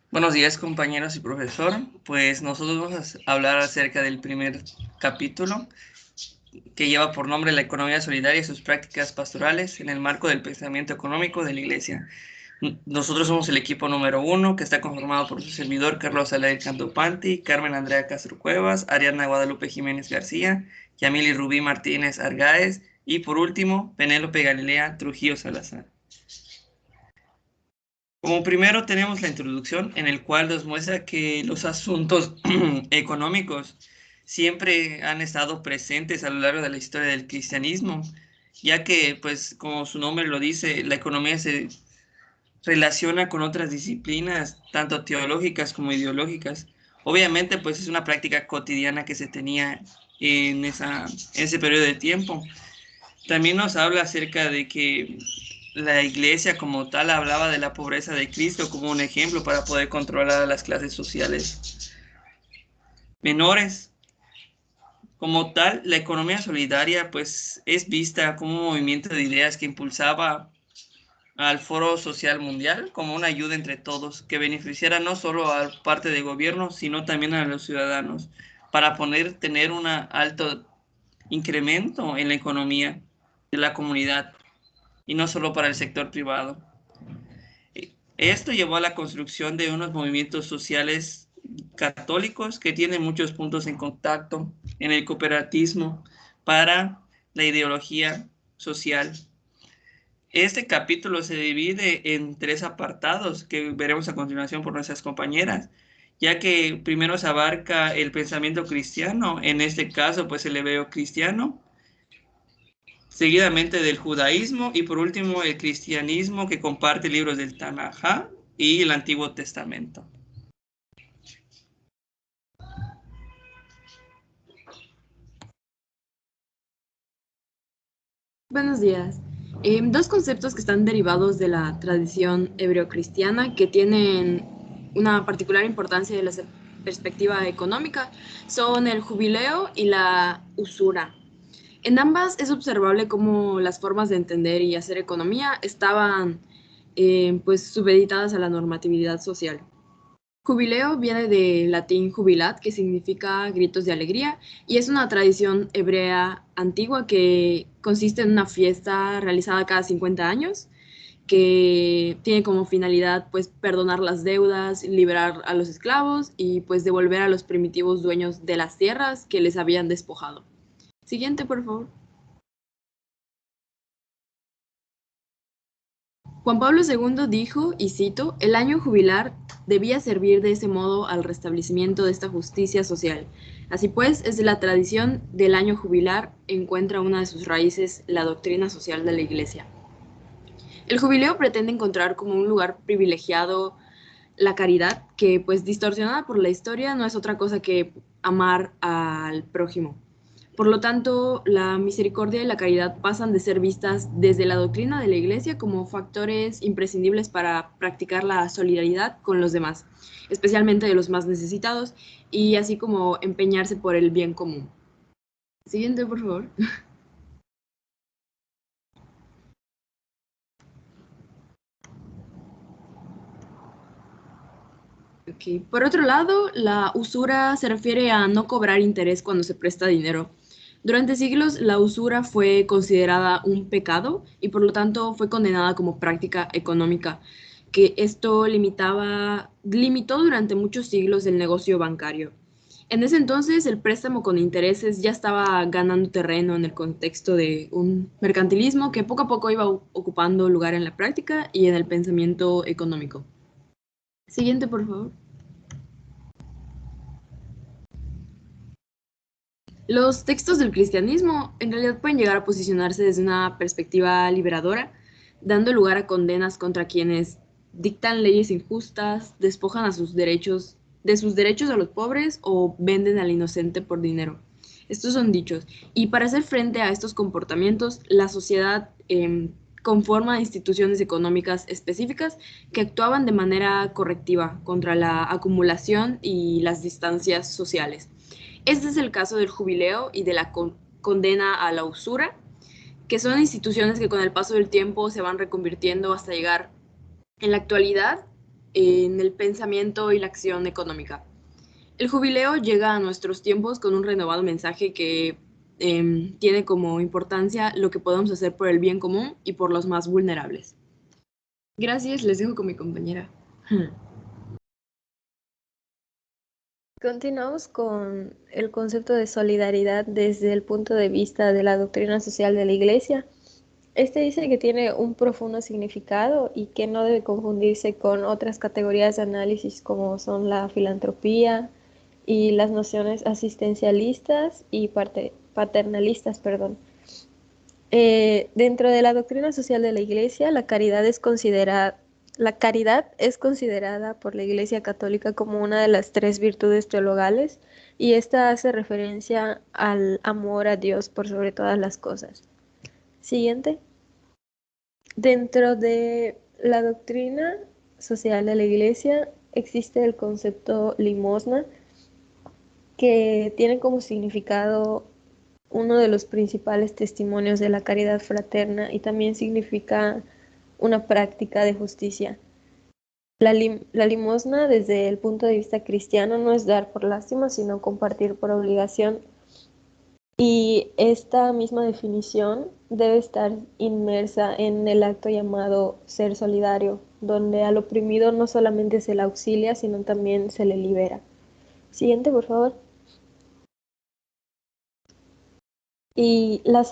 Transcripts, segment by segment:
Buenos días, compañeros y profesor. Pues nosotros vamos a hablar acerca del primer capítulo que lleva por nombre La economía solidaria y sus prácticas pastorales en el marco del pensamiento económico de la Iglesia. Nosotros somos el equipo número 1, que está conformado por su servidor Carlos Alair Cantopanti, Carmen Andrea Castro Cuevas, Ariadna Guadalupe Jiménez García, Yamili Rubí Martínez Argáez y por último Penélope Galilea Trujillo Salazar. Como primero tenemos la introducción en el cual nos muestra que los asuntos económicos siempre han estado presentes a lo largo de la historia del cristianismo, ya que, pues, como su nombre lo dice, la economía se relaciona con otras disciplinas, tanto teológicas como ideológicas. Obviamente, pues, es una práctica cotidiana que se tenía en ese periodo de tiempo. También nos habla acerca de que la iglesia como tal hablaba de la pobreza de Cristo como un ejemplo para poder controlar a las clases sociales menores. Como tal, la economía solidaria pues es vista como un movimiento de ideas que impulsaba al Foro Social Mundial como una ayuda entre todos que beneficiara no solo a parte del gobierno, sino también a los ciudadanos para poder tener un alto incremento en la economía de la comunidad y no solo para el sector privado. Esto llevó a la construcción de unos movimientos sociales católicos que tienen muchos puntos en contacto en el cooperativismo para la ideología social. Este capítulo se divide en 3 apartados que veremos a continuación por nuestras compañeras, ya que primero se abarca el pensamiento cristiano, en este caso pues el hebreo cristiano, seguidamente del judaísmo y por último el cristianismo que comparte libros del Tanaj y el Antiguo Testamento. Buenos días. Dos conceptos que están derivados de la tradición hebreocristiana que tienen una particular importancia de la perspectiva económica son el jubileo y la usura. En ambas es observable cómo las formas de entender y hacer economía estaban pues supeditadas a la normatividad social. Jubileo viene del latín jubilat, que significa gritos de alegría, y es una tradición hebrea antigua que consiste en una fiesta realizada cada 50 años, que tiene como finalidad pues perdonar las deudas, liberar a los esclavos y pues devolver a los primitivos dueños de las tierras que les habían despojado. Siguiente, por favor. Juan Pablo II dijo, y cito, el año jubilar debía servir de ese modo al restablecimiento de esta justicia social. Así pues, es de la tradición del año jubilar encuentra una de sus raíces la doctrina social de la Iglesia. El jubileo pretende encontrar como un lugar privilegiado la caridad, que pues distorsionada por la historia no es otra cosa que amar al prójimo. Por lo tanto, la misericordia y la caridad pasan de ser vistas desde la doctrina de la Iglesia como factores imprescindibles para practicar la solidaridad con los demás, especialmente de los más necesitados, y así como empeñarse por el bien común. Siguiente, por favor. Okay. Por otro lado, la usura se refiere a no cobrar interés cuando se presta dinero. Durante siglos, la usura fue considerada un pecado y por lo tanto fue condenada como práctica económica, que esto limitó durante muchos siglos el negocio bancario. En ese entonces, el préstamo con intereses ya estaba ganando terreno en el contexto de un mercantilismo que poco a poco iba ocupando lugar en la práctica y en el pensamiento económico. Siguiente, por favor. Los textos del cristianismo en realidad pueden llegar a posicionarse desde una perspectiva liberadora, dando lugar a condenas contra quienes dictan leyes injustas, despojan de sus derechos a los pobres o venden al inocente por dinero. Estos son dichos. Y para hacer frente a estos comportamientos, la sociedad conforma instituciones económicas específicas que actuaban de manera correctiva contra la acumulación y las distancias sociales. Este es el caso del jubileo y de la condena a la usura, que son instituciones que con el paso del tiempo se van reconvirtiendo hasta llegar en la actualidad en el pensamiento y la acción económica. El jubileo llega a nuestros tiempos con un renovado mensaje que tiene como importancia lo que podemos hacer por el bien común y por los más vulnerables. Gracias, les dejo con mi compañera. Continuamos con el concepto de solidaridad desde el punto de vista de la doctrina social de la Iglesia. Este dice que tiene un profundo significado y que no debe confundirse con otras categorías de análisis como son la filantropía y las nociones asistencialistas y paternalistas, perdón. Dentro de la doctrina social de la Iglesia, la caridad es considerada por la Iglesia Católica como una de las 3 virtudes teologales y esta hace referencia al amor a Dios por sobre todas las cosas. Siguiente. Dentro de la doctrina social de la Iglesia existe el concepto limosna, que tiene como significado uno de los principales testimonios de la caridad fraterna y también significa una práctica de justicia. La limosna, desde el punto de vista cristiano, no es dar por lástima, sino compartir por obligación. Y esta misma definición debe estar inmersa en el acto llamado ser solidario, donde al oprimido no solamente se le auxilia, sino también se le libera. Siguiente, por favor. Y la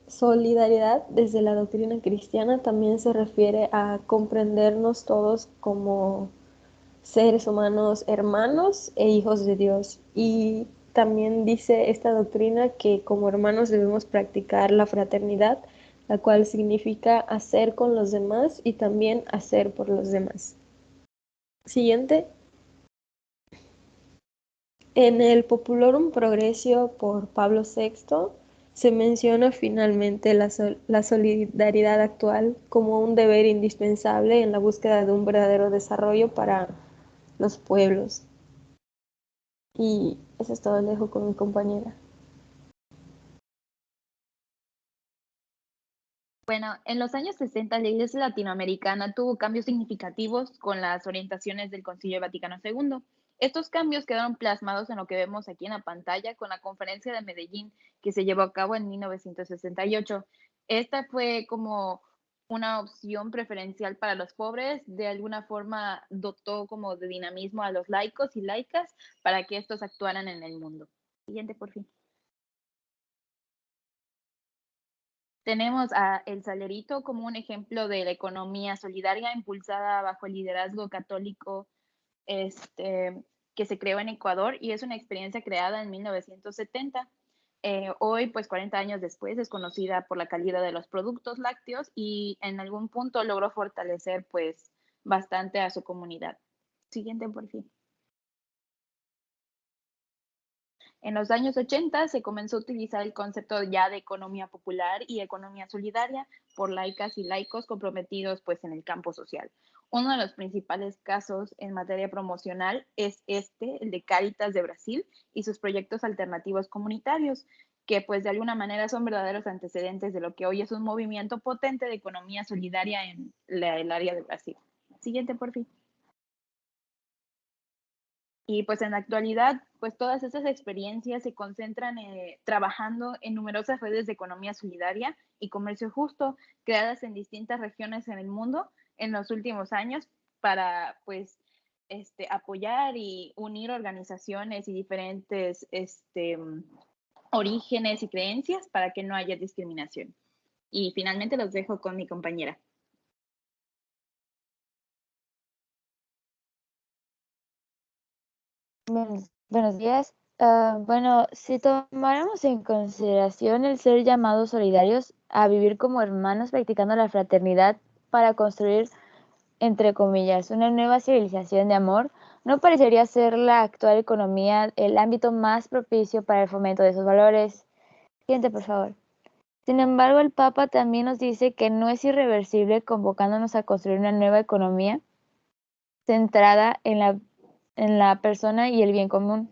solidaridad desde la doctrina cristiana también se refiere a comprendernos todos como seres humanos, hermanos e hijos de Dios. Y también dice esta doctrina que como hermanos debemos practicar la fraternidad, la cual significa hacer con los demás y también hacer por los demás. Siguiente. En el Populorum Progressio por Pablo VI se menciona finalmente la solidaridad actual como un deber indispensable en la búsqueda de un verdadero desarrollo para los pueblos. Y eso es todo, lo dejo con mi compañera. Bueno, en los años 60 la Iglesia latinoamericana tuvo cambios significativos con las orientaciones del Concilio Vaticano II. Estos cambios quedaron plasmados en lo que vemos aquí en la pantalla con la Conferencia de Medellín que se llevó a cabo en 1968. Esta fue como una opción preferencial para los pobres, de alguna forma dotó como de dinamismo a los laicos y laicas para que estos actuaran en el mundo. Siguiente, por fin. Tenemos a El Salerito como un ejemplo de la economía solidaria impulsada bajo el liderazgo católico que se creó en Ecuador y es una experiencia creada en 1970. Hoy, pues 40 años después, es conocida por la calidad de los productos lácteos y en algún punto logró fortalecer pues bastante a su comunidad. Siguiente, por fin. En los años 80 se comenzó a utilizar el concepto ya de economía popular y economía solidaria por laicas y laicos comprometidos pues en el campo social. Uno de los principales casos en materia promocional es el de Cáritas de Brasil y sus proyectos alternativos comunitarios, que pues de alguna manera son verdaderos antecedentes de lo que hoy es un movimiento potente de economía solidaria en el área de Brasil. Siguiente, por fin. Y pues en la actualidad, pues todas esas experiencias se concentran trabajando en numerosas redes de economía solidaria y comercio justo creadas en distintas regiones en el mundo en los últimos años para pues apoyar y unir organizaciones y diferentes orígenes y creencias para que no haya discriminación. Y finalmente los dejo con mi compañera. Buenos días. Bueno, si tomáramos en consideración el ser llamados solidarios a vivir como hermanos practicando la fraternidad para construir, entre comillas, una nueva civilización de amor, no parecería ser la actual economía el ámbito más propicio para el fomento de esos valores. Siguiente, por favor. Sin embargo, el Papa también nos dice que no es irreversible, convocándonos a construir una nueva economía centrada en la persona y el bien común.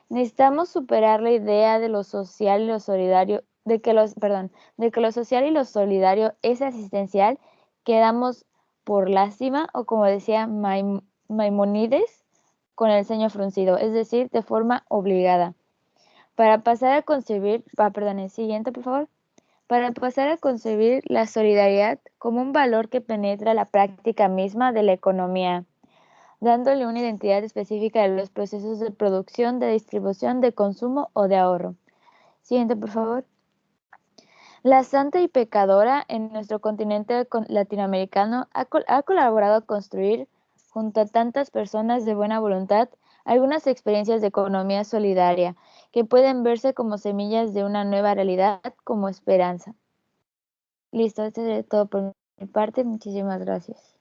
Necesitamos superar la idea de lo social y lo solidario de que lo social y lo solidario es asistencial, quedamos por lástima, o como decía Maimónides, con el ceño fruncido, es decir, de forma obligada. Para pasar a concebir, el siguiente, por favor. Para pasar a concebir la solidaridad como un valor que penetra la práctica misma de la economía, dándole una identidad específica a los procesos de producción, de distribución, de consumo o de ahorro. Siguiente, por favor. La santa y pecadora en nuestro continente latinoamericano ha colaborado a construir, junto a tantas personas de buena voluntad, algunas experiencias de economía solidaria que pueden verse como semillas de una nueva realidad, como esperanza. Listo, esto es todo por mi parte. Muchísimas gracias.